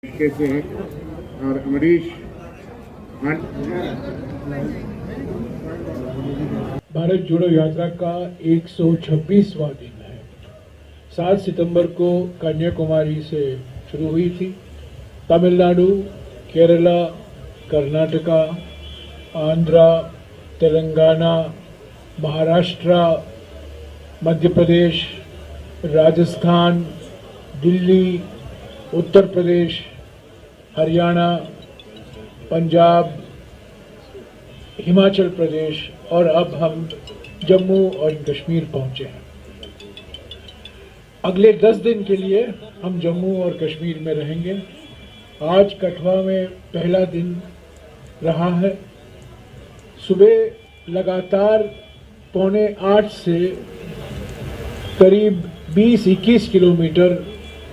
तरीके से है और अमरीश भारत जोड़ो यात्रा का 126वां दिन है। 7 सितंबर को कन्याकुमारी से शुरू हुई थी। तमिलनाडु, केरला, कर्नाटका, आंध्रा, तेलंगाना, महाराष्ट्र, मध्य प्रदेश, राजस्थान, दिल्ली, उत्तर प्रदेश, हरियाणा, पंजाब, हिमाचल प्रदेश और अब हम जम्मू और कश्मीर पहुंचे हैं। अगले 10 दिन के लिए हम जम्मू और कश्मीर में रहेंगे। आज कठुआ में पहला दिन रहा है। सुबह लगातार 7:45 से करीब 20-21 किलोमीटर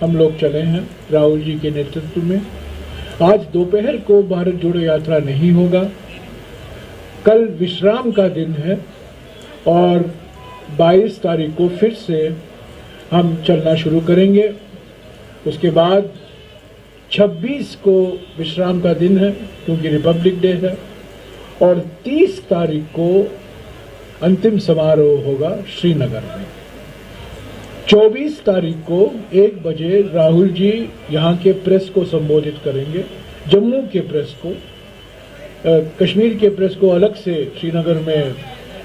हम लोग चले हैं राहुल जी के नेतृत्व में। आज दोपहर को भारत जोड़ो यात्रा नहीं होगा। कल विश्राम का दिन है और 22 तारीख को फिर से हम चलना शुरू करेंगे। उसके बाद 26 को विश्राम का दिन है क्योंकि रिपब्लिक डे है और 30 तारीख को अंतिम समारोह होगा श्रीनगर में। 24 तारीख को 1 बजे राहुल जी यहाँ के प्रेस को संबोधित करेंगे। जम्मू के प्रेस को, कश्मीर के प्रेस को अलग से श्रीनगर में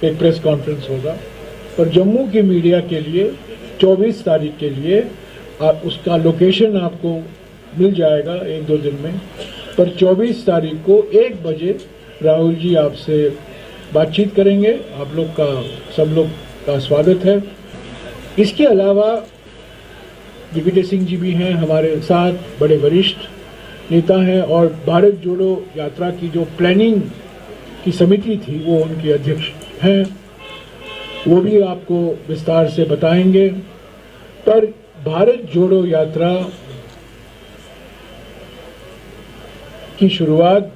एक प्रेस कॉन्फ्रेंस होगा, पर जम्मू की मीडिया के लिए 24 तारीख के लिए आप उसका लोकेशन आपको मिल जाएगा 1-2 दिन में। पर 24 तारीख को 1 बजे राहुल जी आपसे बातचीत करेंगे। आप लोग का, सब लोग का स्वागत है। इसके अलावा दिग्विजय सिंह जी भी हैं हमारे साथ, बड़े वरिष्ठ नेता हैं और भारत जोड़ो यात्रा की जो प्लानिंग की समिति थी वो उनके अध्यक्ष हैं। वो भी आपको विस्तार से बताएंगे। पर भारत जोड़ो यात्रा की शुरुआत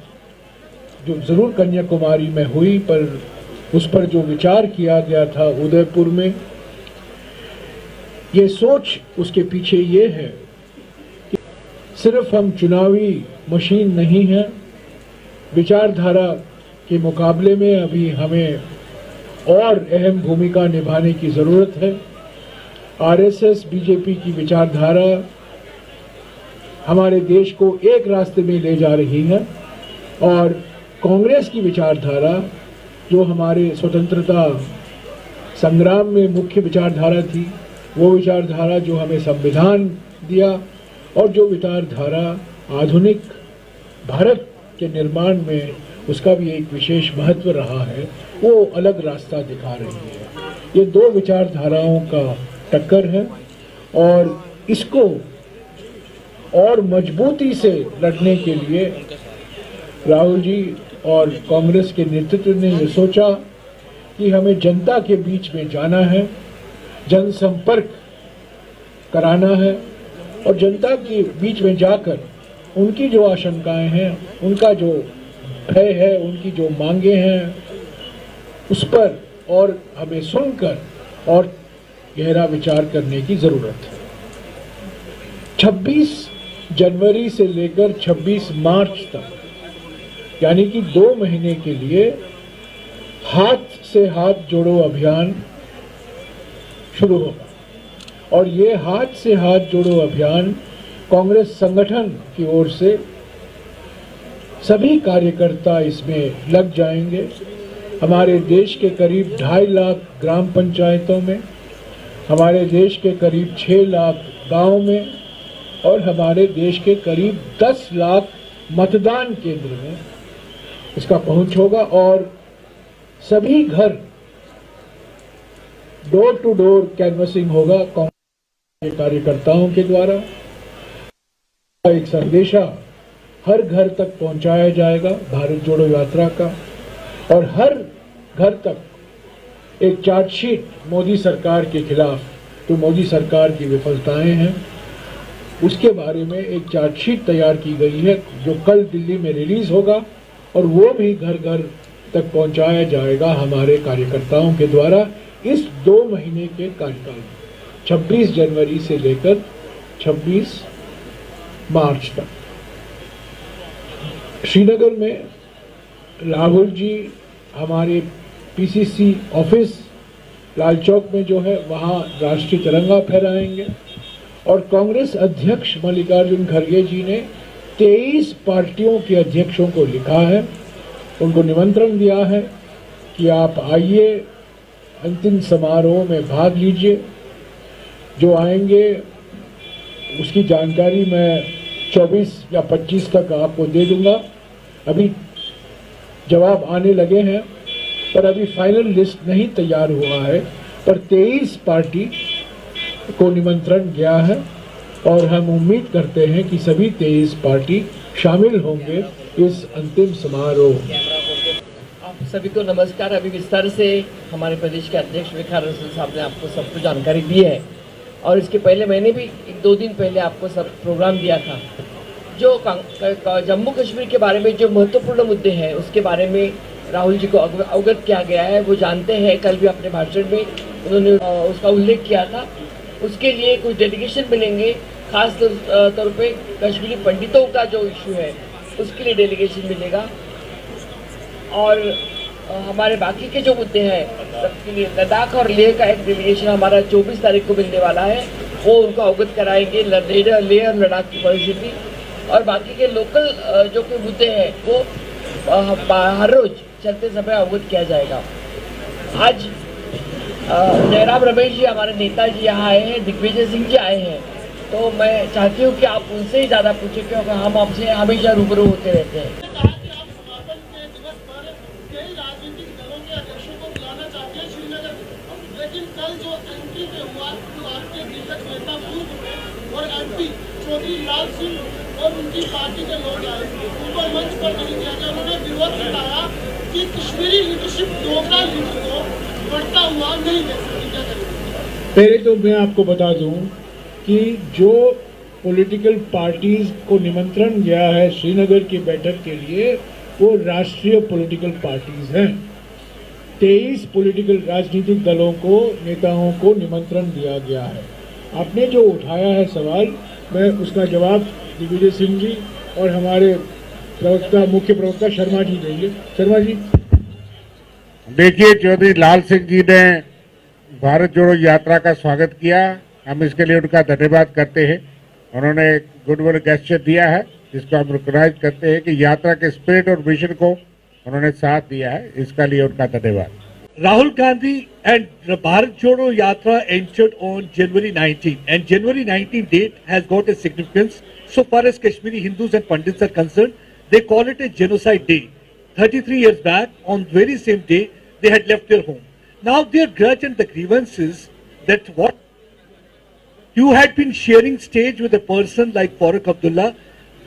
जो जरूर कन्याकुमारी में हुई, पर उस पर जो विचार किया गया था उदयपुर में, ये सोच उसके पीछे ये है कि सिर्फ हम चुनावी मशीन नहीं हैं। विचारधारा के मुकाबले में अभी हमें और अहम भूमिका निभाने की ज़रूरत है। आरएसएस, बीजेपी की विचारधारा हमारे देश को एक रास्ते में ले जा रही है और कांग्रेस की विचारधारा जो हमारे स्वतंत्रता संग्राम में मुख्य विचारधारा थी, वो विचारधारा जो हमें संविधान दिया और जो विचारधारा आधुनिक भारत के निर्माण में उसका भी एक विशेष महत्व रहा है, वो अलग रास्ता दिखा रही है। ये 2 विचारधाराओं का टक्कर है और इसको और मजबूती से लड़ने के लिए राहुल जी और कांग्रेस के नेतृत्व ने ये सोचा कि हमें जनता के बीच में जाना है, जनसंपर्क कराना है और जनता के बीच में जाकर उनकी जो आशंकाएं हैं, उनका जो भय है, उनकी जो मांगे हैं, उस पर और हमें सुनकर और गहरा विचार करने की ज़रूरत है। 26 जनवरी से लेकर 26 मार्च तक यानी कि 2 महीने के लिए हाथ से हाथ जोड़ो अभियान शुरू होगा और ये हाथ से हाथ जोड़ो अभियान कांग्रेस संगठन की ओर से सभी कार्यकर्ता इसमें लग जाएंगे। हमारे देश के करीब 2.5 लाख ग्राम पंचायतों में, हमारे देश के करीब 6 लाख गांव में और हमारे देश के करीब 10 लाख मतदान केंद्र में इसका पहुंच होगा और सभी घर डोर टू डोर कैनवसिंग होगा कांग्रेस के कार्यकर्ताओं के द्वारा। एक संदेशा हर घर तक पहुंचाया जाएगा भारत जोड़ो यात्रा का और हर घर तक एक चार्जशीट मोदी सरकार के खिलाफ, जो मोदी सरकार की विफलताएं हैं, उसके बारे में एक चार्जशीट तैयार की गई है जो कल दिल्ली में रिलीज होगा और वो भी घर घर तक पहुंचाया जाएगा हमारे कार्यकर्ताओं के द्वारा इस 2 महीने के कार्यकाल में, 26 जनवरी से लेकर 26 मार्च तक। श्रीनगर में राहुल जी हमारे पीसीसी ऑफिस लाल चौक में जो है वहाँ राष्ट्रीय तिरंगा फहराएंगे और कांग्रेस अध्यक्ष मल्लिकार्जुन खड़गे जी ने 23 पार्टियों के अध्यक्षों को लिखा है, उनको निमंत्रण दिया है कि आप आइए, अंतिम समारोह में भाग लीजिए। जो आएंगे उसकी जानकारी मैं 24 या 25 तक आपको दे दूंगा। अभी जवाब आने लगे हैं पर अभी फाइनल लिस्ट नहीं तैयार हुआ है, पर 23 पार्टी को निमंत्रण गया है और हम उम्मीद करते हैं कि सभी 23 पार्टी शामिल होंगे इस अंतिम समारोह में। आप सभी को नमस्कार। अभी विस्तार से हमारे प्रदेश के अध्यक्ष विखार रसूल साहब ने आपको सब कुछ जानकारी दी है और इसके पहले मैंने भी 1-2 दिन पहले आपको सब प्रोग्राम दिया था। जो जम्मू कश्मीर के बारे में जो महत्वपूर्ण मुद्दे हैं उसके बारे में राहुल जी को अवगत किया गया है, वो जानते हैं। कल भी अपने भाषण में उन्होंने उसका उल्लेख किया था। उसके लिए कुछ डेलीगेशन मिलेंगे, खास तौर पे कश्मीरी पंडितों का जो इशू है उसके लिए डेलीगेशन मिलेगा और हमारे बाकी के जो मुद्दे हैं सबके लिए लद्दाख और लेह का एक डेलीगेशन हमारा 24 तारीख को मिलने वाला है, वो उनको अवगत कराएंगे लेह और लद्दाख की परिस्थिति और बाकी के लोकल जो कोई मुद्दे हैं वो हर रोज चलते समय अवगत किया जाएगा। आज जयराम रमेश जी हमारे नेताजी यहाँ आए हैं, दिग्विजय सिंह जी आए हैं, तो मैं चाहती हूँ कि आप उनसे ही ज़्यादा पूछें क्योंकि हम आपसे हमेशा रूबरू होते रहते हैं। लेकिन कल जो एंट्री पे हुआ तो आपके दिग्गज नेता पूर्व और एमपी चौधरी लाल सिंह और उनकी पार्टी के लोग आए, उनको मंच पर नहीं दिया गया। उन्होंने विरोध जताया कि कश्मीरी लीडरशिप डोगरा लीडर को बढ़ता हुआ नहीं देख सकती। क्या करेंगे? पहले तो मैं आपको बता दूं कि जो पॉलिटिकल पार्टीज को निमंत्रण गया है श्रीनगर की बैठक के लिए वो राष्ट्रीय पॉलिटिकल पार्टीज हैं। 23 पॉलिटिकल राजनीतिक दलों को, नेताओं को निमंत्रण दिया गया है। आपने जो उठाया है सवाल, मैं उसका जवाब दिग्विजय सिंह जी और हमारे मुख्य प्रवक्ता शर्मा जी देंगे। शर्मा जी। देखिए, चौधरी लाल सिंह जी ने भारत जोड़ो यात्रा का स्वागत किया, हम इसके लिए उनका धन्यवाद करते हैं। उन्होंने गुडविल गेस्चर दिया है जिसको हम रिकॉग्नाइज करते हैं कि यात्रा के स्पिरिट और विजन को उन्होंने साथ दिया है, इसका लिए उनका धन्यवाद। Rahul Gandhi and the Bharat Jodo Yatra entered on January 19 and January 19 date has got a significance so far as Kashmiri Hindus and Pandits are concerned. They call it a genocide day. 33 years back on very same day they had left their home. Now their grudge and the grievances that what you had been sharing stage with a person like Farooq Abdullah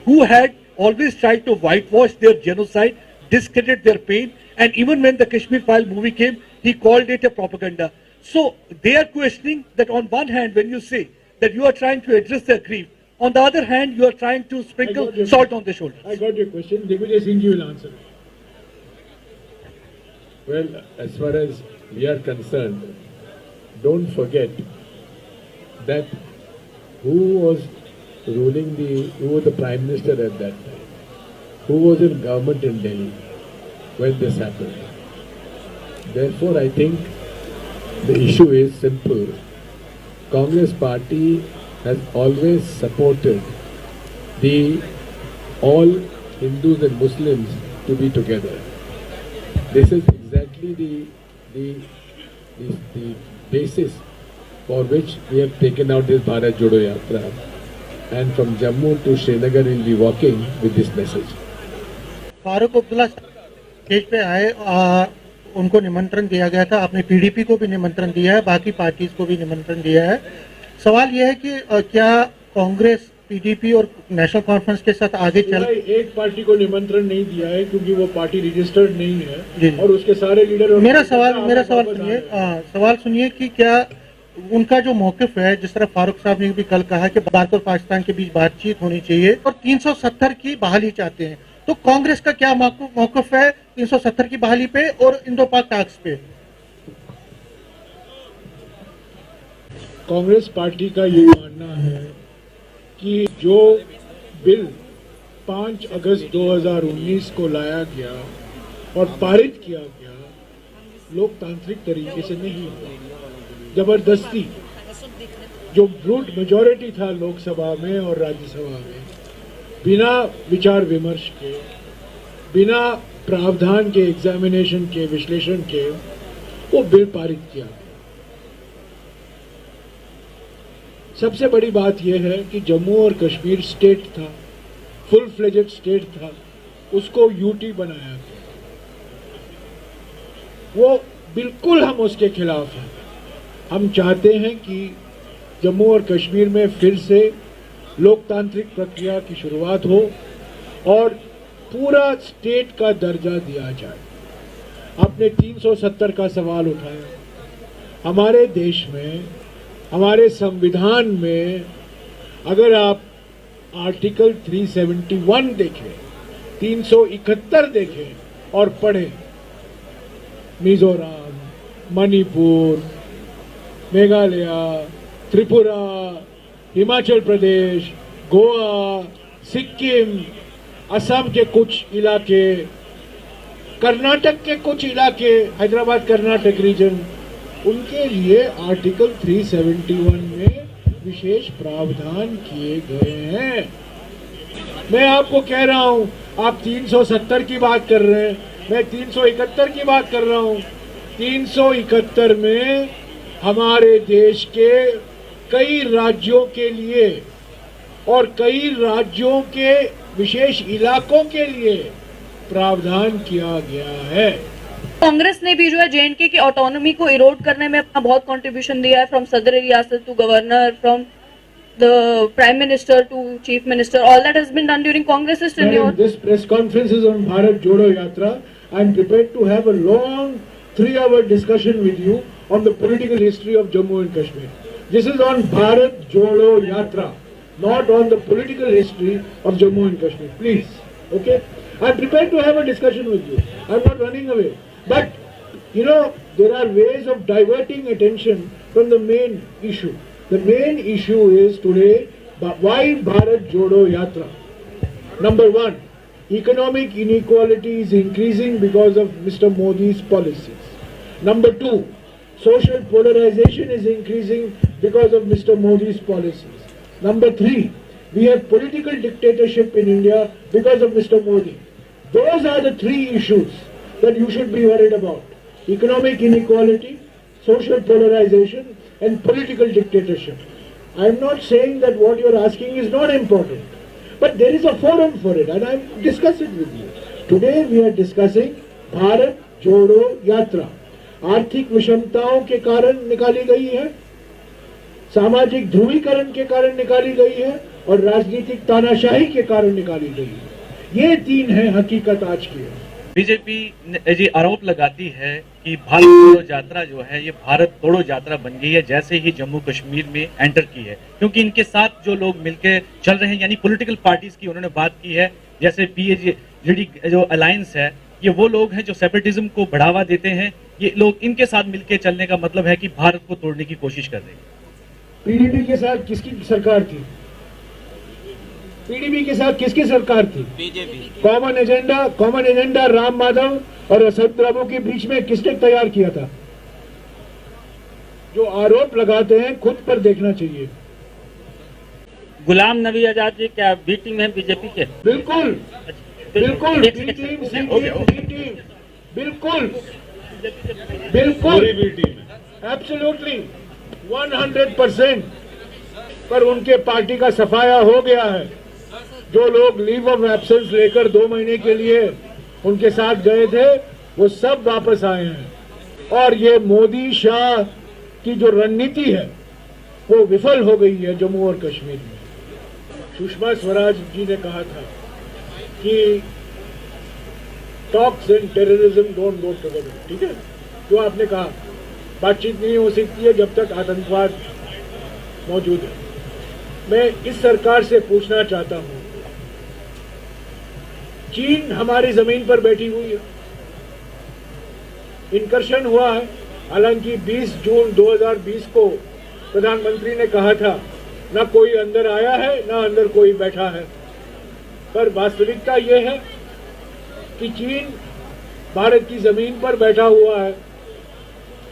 who had always tried to whitewash their genocide, discredit their pain, and even when the Kashmir File movie came, he called it a propaganda. So they are questioning that on one hand, when you say that you are trying to address their grief, on the other hand, you are trying to sprinkle salt on the shoulders. I got your question. Digvijay Singh ji will answer. Well, as far as we are concerned, don't forget that who was the Prime Minister at that time? Who was in government in Delhi when this happened? Therefore, I think the issue is simple. Congress party has always supported all Hindus and Muslims to be together. This is exactly the basis for which we have taken out this Bharat Jodo Yatra, and from Jammu to Srinagar we will be walking with this message. Farooq Abdullah stage पे आए, उनको निमंत्रण दिया गया था। आपने PDP को भी निमंत्रण दिया है, बाकी पार्टीज को भी निमंत्रण दिया है। सवाल यह है कि क्या कांग्रेस, पीडीपी और नेशनल कॉन्फ्रेंस के साथ आगे चल। एक पार्टी को निमंत्रण नहीं दिया है क्योंकि वो पार्टी रजिस्टर्ड नहीं है और उसके सारे लीडर। मेरा सवाल सुनिए कि क्या उनका जो मौकिफ है, जिस तरह फारूक साहब ने भी कल कहा कि भारत और पाकिस्तान के बीच बातचीत होनी चाहिए और 370 की बहाली चाहते हैं, तो कांग्रेस का क्या मौकिफ है 370 की बहाली पे और इंडो पाक टैक्स पे? कांग्रेस पार्टी का ये मानना है कि जो बिल 5 अगस्त 2019 को लाया गया और पारित किया गया लोकतांत्रिक तरीके से नहीं हुआ। जबरदस्ती, जो ब्रूट मेजॉरिटी था लोकसभा में और राज्यसभा में, बिना विचार विमर्श के, बिना प्रावधान के, एग्जामिनेशन के, विश्लेषण के वो बिल पारित किया। सबसे बड़ी बात यह है कि जम्मू और कश्मीर स्टेट था, फुल फ्लेजेड स्टेट था, उसको यूटी बनाया गया। वो बिल्कुल हम उसके खिलाफ हैं। हम चाहते हैं कि जम्मू और कश्मीर में फिर से लोकतांत्रिक प्रक्रिया की शुरुआत हो और पूरा स्टेट का दर्जा दिया जाए। आपने 370 का सवाल उठाया। हमारे देश में, हमारे संविधान में अगर आप आर्टिकल 371 देखें, 371 देखें और पढ़ें, मिजोरम, मणिपुर, मेघालय, त्रिपुरा, हिमाचल प्रदेश, गोवा, सिक्किम, असम के कुछ इलाके, कर्नाटक के कुछ इलाके, हैदराबाद कर्नाटक रीजन, उनके लिए आर्टिकल 371 में विशेष प्रावधान किए गए हैं। मैं आपको कह रहा हूं, आप 370 की बात कर रहे हैं, मैं 371 की बात कर रहा हूं। 371 में हमारे देश के कई राज्यों के लिए और कई राज्यों के विशेष इलाकों के लिए प्रावधान किया गया है। कांग्रेस ने भी जो है जेएंडके की ऑटोनॉमी को इरोड करने में अपना बहुत कंट्रीब्यूशन दिया है, फ्रॉम सदर रियासत to governor, from the prime minister to chief minister, all that has been done during Congress tenure. This press conference is on Bharat Jodo Yatra. I am prepared to have a long 3-hour discussion with you on the political history of Jammu and Kashmir. This is on Bharat Jodo Yatra, not on the political history of Jammu and Kashmir. Please, okay? I am prepared to have a discussion with you. I am not running away. But, you know, there are ways of diverting attention from the main issue. The main issue is today, why Bharat Jodo Yatra? Number one, economic inequality is increasing because of Mr. Modi's policies. Number two, social polarization is increasing because of Mr. Modi's policies. Number three, we have political dictatorship in India because of Mr. Modi. Those are the three issues that you should be worried about. Economic inequality, social polarization, and political dictatorship. I am not saying that what you are asking is not important, but there is a forum for it and I am discussing with you. Today we are discussing Bharat Jodo Yatra. आर्थिक विषमताओं के कारण निकाली गई है, सामाजिक ध्रुवीकरण के कारण निकाली गई है और राजनीतिक तानाशाही के कारण निकाली गई है। ये तीन है हकीकत आज की। बीजेपी ये आरोप लगाती है कि भारत जोड़ो यात्रा जो है ये भारत तोड़ो यात्रा बन गई है जैसे ही जम्मू कश्मीर में एंटर की है, क्योंकि इनके साथ जो लोग मिलकर चल रहे हैं यानी पॉलिटिकल पार्टीज की उन्होंने बात की है, जैसे पीएजी जो अलायंस है, ये वो लोग हैं जो सेपरेटिज्म को बढ़ावा देते हैं। ये लोग इनके साथ मिलकर चलने का मतलब है कि भारत को तोड़ने की कोशिश कर रहे हैं। पीडीपी के साथ किसकी सरकार थी? पीडीपी के साथ किसकी सरकार थी? BJP. Common agenda Ram Madhav और असद प्रभु के बीच में किसने तैयार किया था? जो आरोप लगाते हैं खुद पर देखना चाहिए। गुलाम नबी आजाद जी क्या बी टीम है बीजेपी के? बिल्कुल बिल्कुल बी टीम, सी टीम, डी टीम, बिल्कुल बिल्कुल एब्सोल्युटली 100%। पर उनके पार्टी का सफाया हो गया है। जो लोग लीव ऑफ एब्सेंस लेकर 2 महीने के लिए उनके साथ गए थे वो सब वापस आए हैं और ये मोदी शाह की जो रणनीति है वो विफल हो गई है जम्मू और कश्मीर में। सुषमा स्वराज जी ने कहा था कि talks and terrorism don't go together, ठीक है? जो आपने कहा बातचीत नहीं हो सकती है जब तक आतंकवाद मौजूद है। मैं इस सरकार से पूछना चाहता हूं, चीन हमारी जमीन पर बैठी हुई है, इनकर्शन हुआ है, हालांकि 20 जून 2020 को प्रधानमंत्री ने कहा था ना कोई अंदर आया है ना अंदर कोई बैठा है। पर वास्तविकता ये है कि चीन भारत की जमीन पर बैठा हुआ है।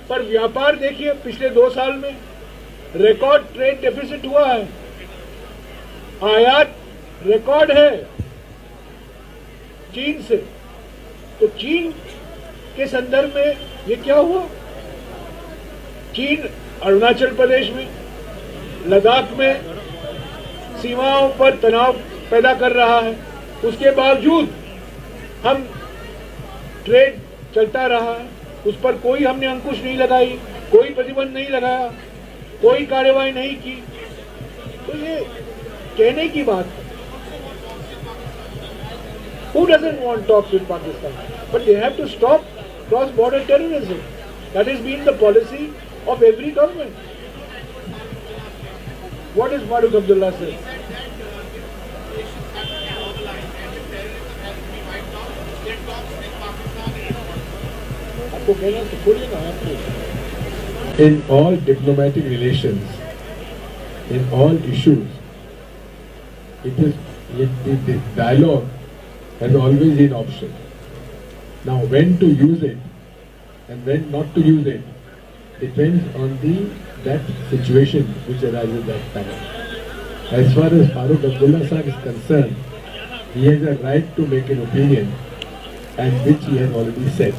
पर व्यापार देखिए, पिछले 2 साल में रिकॉर्ड ट्रेड डेफिसिट हुआ है, आयात रिकॉर्ड है चीन से। तो चीन के संदर्भ में ये क्या हुआ? चीन अरुणाचल प्रदेश में, लद्दाख में सीमाओं पर तनाव पैदा कर रहा है, उसके बावजूद हम ट्रेड चलता रहा है, उस पर कोई हमने अंकुश नहीं लगाई, कोई प्रतिबंध नहीं लगाया, कोई कार्रवाई नहीं की। तो ये कहने की बात है। Who doesn't want talks with Pakistan? But they have to stop cross-border terrorism. That has been the policy of every government. What is Farooq Abdullah saying? आपको कहना तो बोलिए ना आपको। In all diplomatic relations, in all issues, the dialogue has always been option. Now, when to use it and when not to use it depends on that situation which arises at that time. As far as Farooq Abdullah Sahib is concerned, he has a right to make an opinion, and which he has already said.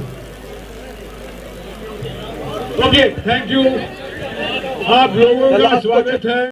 Okay, thank you. आप लोगों का स्वागत है।